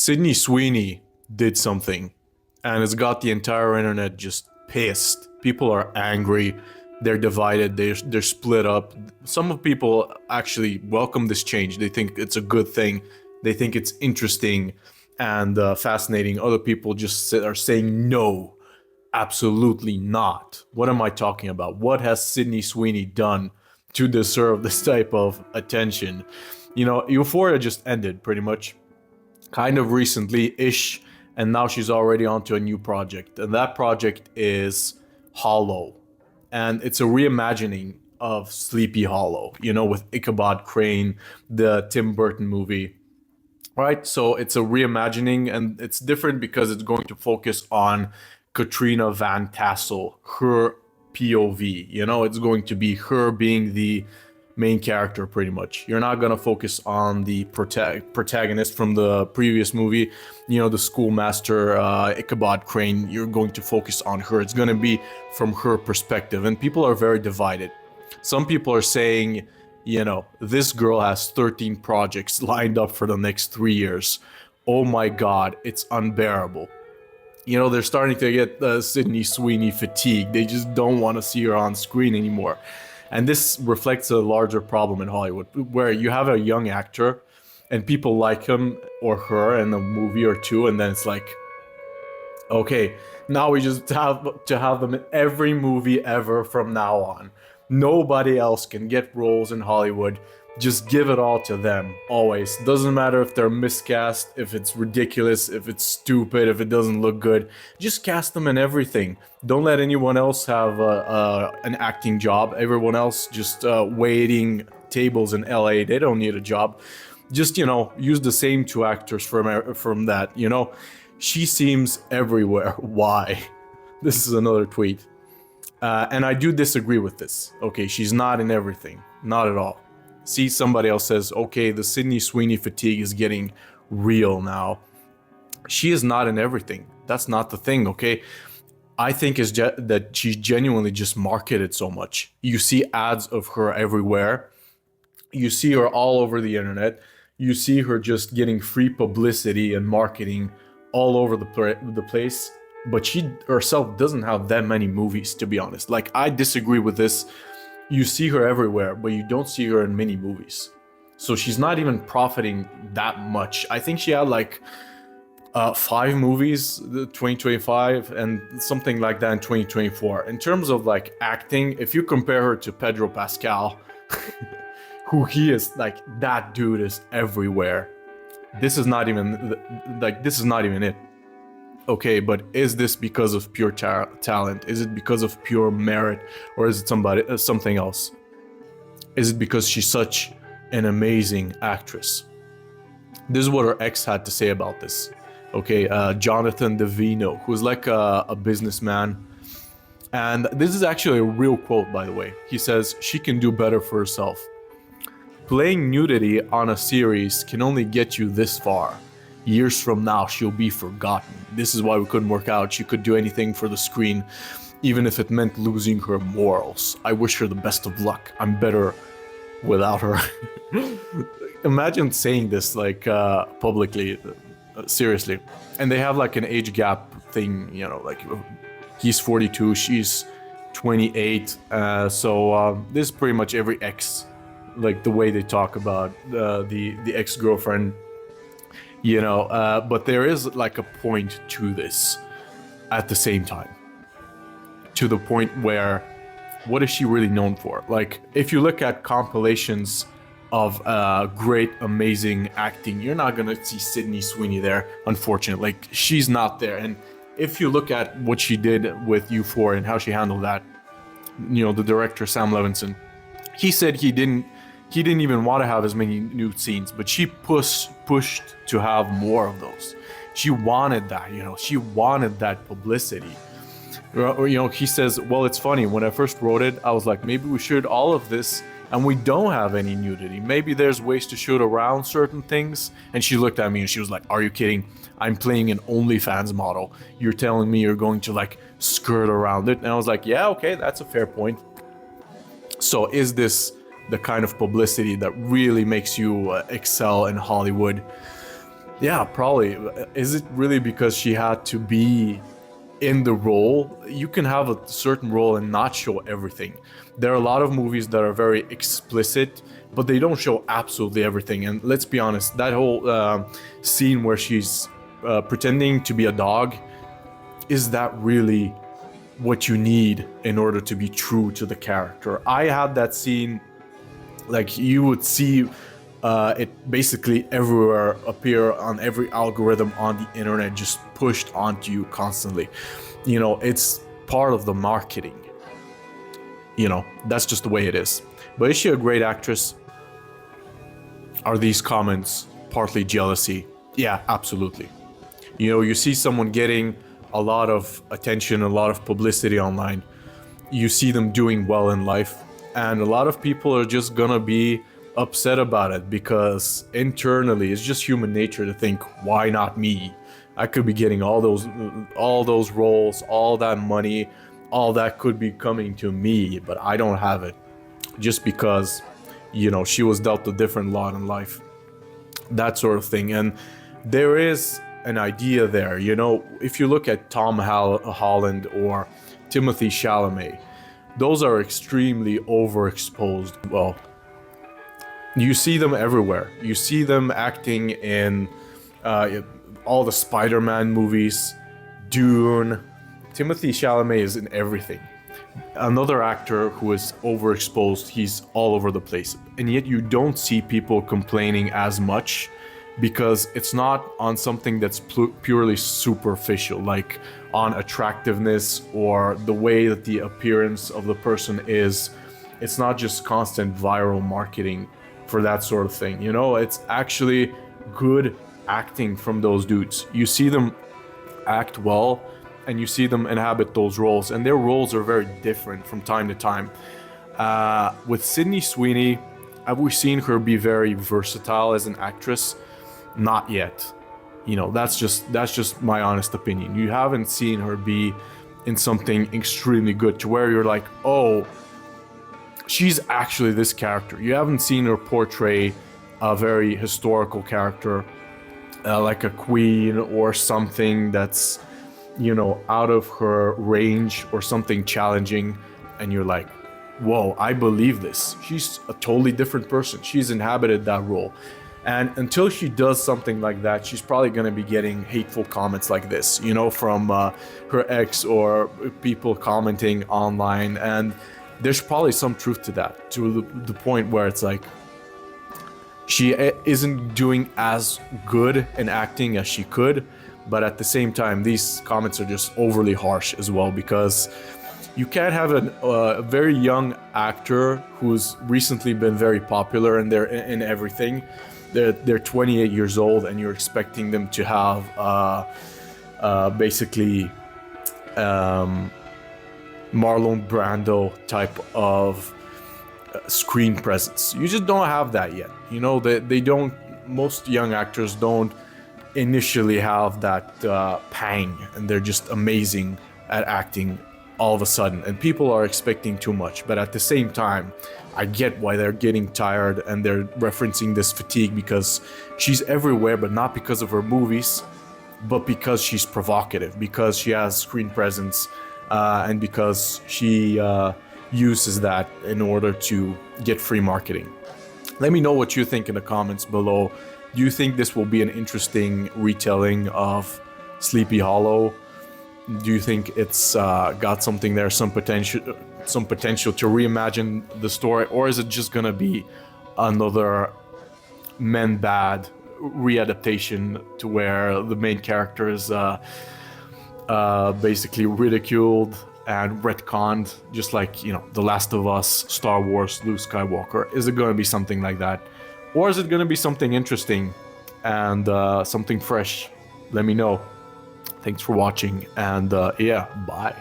Sydney Sweeney did something, and it's got the entire internet just pissed. People are angry. They're divided. They're split up. Some of people actually welcome this change. They think it's a good thing. They think it's interesting and fascinating. Other people just are saying no, absolutely not. What am I talking about? What has Sydney Sweeney done to deserve this type of attention? You know, Euphoria just ended pretty much, kind of recently-ish, and now she's already onto a new project, and that project is Hollow, and it's a reimagining of Sleepy Hollow, you know, with Ichabod Crane, the Tim Burton movie, right? So it's a reimagining, and it's different because it's going to focus on Katrina Van Tassel, her POV. You know, it's going to be her being the main character pretty much. You're not going to focus on the protagonist from the previous movie, you know, the schoolmaster Ichabod Crane. You're going to focus on her. It's going to be from her perspective, and people are very divided. Some people are saying, you know, this girl has 13 projects lined up for the next 3 years. Oh my god, it's unbearable. You know, they're starting to get Sydney Sweeney fatigue. They just don't want to see her on screen anymore. And this reflects a larger problem in Hollywood, where you have a young actor and people like him or her in a movie or two, and then it's like, okay, now we just have to have them in every movie ever from now on. Nobody else can get roles in Hollywood. Just give it all to them, always. Doesn't matter if they're miscast, if it's ridiculous, if it's stupid, if it doesn't look good. Just cast them in everything. Don't let anyone else have an acting job. Everyone else just waiting tables in LA. They don't need a job. Just, you know, use the same two actors from that, you know. She seems everywhere. Why? This is another tweet. And I do disagree with this. Okay, she's not in everything. Not at all. See, somebody else says, okay, the Sydney Sweeney fatigue is getting real now. She is not in everything. That's not the thing, okay? I think is that she's genuinely just marketed so much. You see ads of her everywhere. You see her all over the internet. You see her just getting free publicity and marketing all over the place. But she herself doesn't have that many movies, to be honest. Like, I disagree with this. You see her everywhere, but you don't see her in many movies. So she's not even profiting that much. I think she had like 5 movies, 2025, and something like that in 2024. In terms of like acting, if you compare her to Pedro Pascal, who he is, like, that dude is everywhere. This is not even it. Okay, but is this because of pure talent? Is it because of pure merit? Or is it something else? Is it because she's such an amazing actress? This is what her ex had to say about this. Okay, Jonathan DeVino, who's like a businessman. And this is actually a real quote, by the way. He says, she can do better for herself. Playing nudity on a series can only get you this far. Years from now, she'll be forgotten. This is why we couldn't work out. She could do anything for the screen, even if it meant losing her morals. I wish her the best of luck. I'm better without her. Imagine saying this, like, publicly, seriously. And they have, like, an age gap thing, you know, like, he's 42, she's 28. So this is pretty much every ex, like, the way they talk about the ex-girlfriend. You know, but there is like a point to this at the same time. To the point where, what is she really known for? Like, if you look at compilations of great, amazing acting, you're not gonna see Sydney Sweeney there, unfortunately. Like, she's not there. And if you look at what she did with Euphoria and how she handled that, you know, the director, Sam Levinson, he said he didn't even want to have as many nude scenes, but she pushed to have more of those. She wanted that, you know, she wanted that publicity. Or, you know, he says, well, it's funny, when I first wrote it, I was like, maybe we shoot all of this and we don't have any nudity. Maybe there's ways to shoot around certain things. And she looked at me and she was like, are you kidding? I'm playing an OnlyFans model. You're telling me you're going to like skirt around it? And I was like, yeah, okay, that's a fair point. So is this the kind of publicity that really makes you excel in Hollywood? Yeah, probably. Is it really because she had to be in the role? You can have a certain role and not show everything. There are a lot of movies that are very explicit, but they don't show absolutely everything. And let's be honest, that whole scene where she's pretending to be a dog, is that really what you need in order to be true to the character? I had that scene, like you would see it basically everywhere, appear on every algorithm on the internet, just pushed onto you constantly. You know, it's part of the marketing. You know, that's just the way it is. But is she a great actress? Are these comments partly jealousy? Yeah, absolutely. You know, you see someone getting a lot of attention, a lot of publicity online. You see them doing well in life, and a lot of people are just gonna be upset about it because internally it's just human nature to think, why not me? I could be getting all those roles, all that money, all that could be coming to me, but I don't have it just because, you know, she was dealt a different lot in life, that sort of thing. And there is an idea there, you know, if you look at Tom Holland or Timothy Chalamet, those are extremely overexposed. Well, you see them everywhere. You see them acting in all the Spider-Man movies, Dune. Timothy Chalamet is in everything. Another actor who is overexposed, he's all over the place. And yet you don't see people complaining as much because it's not on something that's purely superficial, like on attractiveness or the way that the appearance of the person is. It's not just constant viral marketing for that sort of thing. You know, it's actually good acting from those dudes. You see them act well and you see them inhabit those roles, and their roles are very different from time to time. With Sydney Sweeney, have we seen her be very versatile as an actress? Not yet. You know, that's just my honest opinion. You haven't seen her be in something extremely good to where you're like, oh, she's actually this character. You haven't seen her portray a very historical character, like a queen or something that's, you know, out of her range or something challenging, and you're like, whoa, I believe this. She's a totally different person. She's inhabited that role. And until she does something like that, she's probably going to be getting hateful comments like this, you know, from her ex or people commenting online. And there's probably some truth to that, to the point where it's like, she isn't doing as good in acting as she could, but at the same time, these comments are just overly harsh as well, because you can't have a very young actor who's recently been very popular and they're in everything. They're 28 years old, and you're expecting them to have basically Marlon Brando type of screen presence. You just don't have that yet. You know, they don't. Most young actors don't initially have that pang, and they're just amazing at acting all of a sudden, and people are expecting too much. But at the same time, I get why they're getting tired and they're referencing this fatigue, because she's everywhere, but not because of her movies, but because she's provocative, because she has screen presence, and because she uses that in order to get free marketing. Let me know what you think in the comments below. Do you think this will be an interesting retelling of Sleepy Hollow? Do you think it's got something there, some potential to reimagine the story, or is it just gonna be another Men Bad readaptation to where the main character is basically ridiculed and retconned, just like, you know, The Last of Us, Star Wars, Luke Skywalker? Is it gonna be something like that, or is it gonna be something interesting and something fresh? Let me know. Thanks for watching, and yeah, bye.